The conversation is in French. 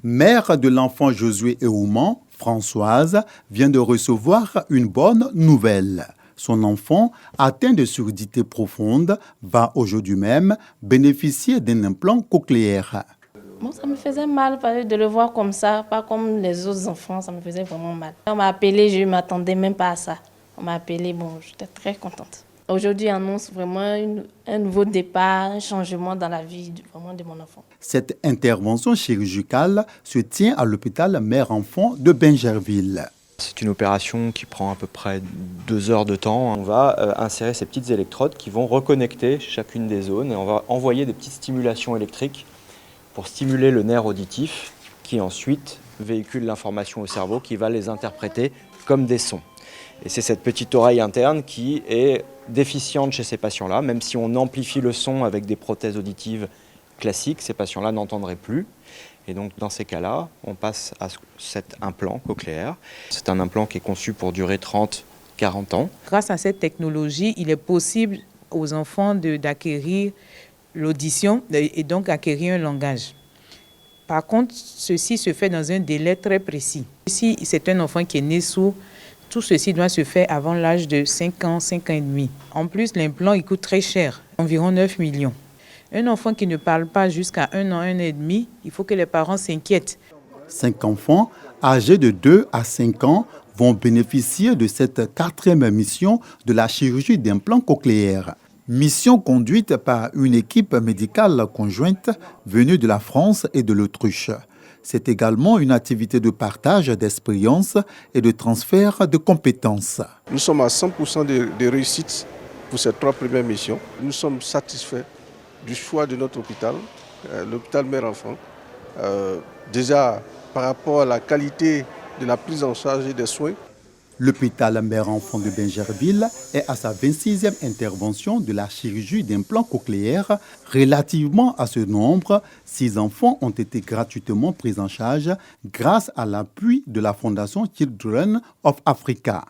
Mère de l'enfant Josué Eouman, Françoise, vient de recevoir une bonne nouvelle. Son enfant, atteint de surdité profonde, va aujourd'hui même bénéficier d'un implant cochléaire. Bon, ça me faisait mal de le voir comme ça, pas comme les autres enfants, ça me faisait vraiment mal. On m'a appelé, je ne m'attendais même pas à ça. On m'a appelé, bon, j'étais très contente. Aujourd'hui, on annonce vraiment un nouveau départ, un changement dans la vie de mon enfant. Cette intervention chirurgicale se tient à l'hôpital mère-enfant de Bingerville. C'est une opération qui prend à peu près 2 heures de temps. On va insérer ces petites électrodes qui vont reconnecter chacune des zones et on va envoyer des petites stimulations électriques pour stimuler le nerf auditif qui ensuite véhicule l'information au cerveau qui va les interpréter comme des sons. Et c'est cette petite oreille interne qui est déficiente chez ces patients-là. Même si on amplifie le son avec des prothèses auditives classiques, ces patients-là n'entendraient plus. Et donc dans ces cas-là, on passe à cet implant cochléaire. C'est un implant qui est conçu pour durer 30-40 ans. Grâce à cette technologie, il est possible aux enfants d'acquérir l'audition et donc acquérir un langage. Par contre, ceci se fait dans un délai très précis. Si c'est un enfant qui est né sourd, tout ceci doit se faire avant l'âge de 5 ans, 5 ans et demi. En plus, l'implant il coûte très cher, environ 9 millions. Un enfant qui ne parle pas jusqu'à 1 an, 1 an et demi, il faut que les parents s'inquiètent. 5 enfants âgés de 2 à 5 ans vont bénéficier de cette 4e mission de la chirurgie d'implant cochléaire. Mission conduite par une équipe médicale conjointe venue de la France et de l'Autriche. C'est également une activité de partage d'expériences et de transfert de compétences. Nous sommes à 100% de réussite pour ces 3 premières missions. Nous sommes satisfaits du choix de notre hôpital, l'hôpital mère-enfant. Déjà par rapport à la qualité de la prise en charge et des soins. L'hôpital mère-enfant de Bingerville est à sa 26e intervention de la chirurgie d'implant cochléaire. Relativement à ce nombre, 6 enfants ont été gratuitement pris en charge grâce à l'appui de la Fondation Children of Africa.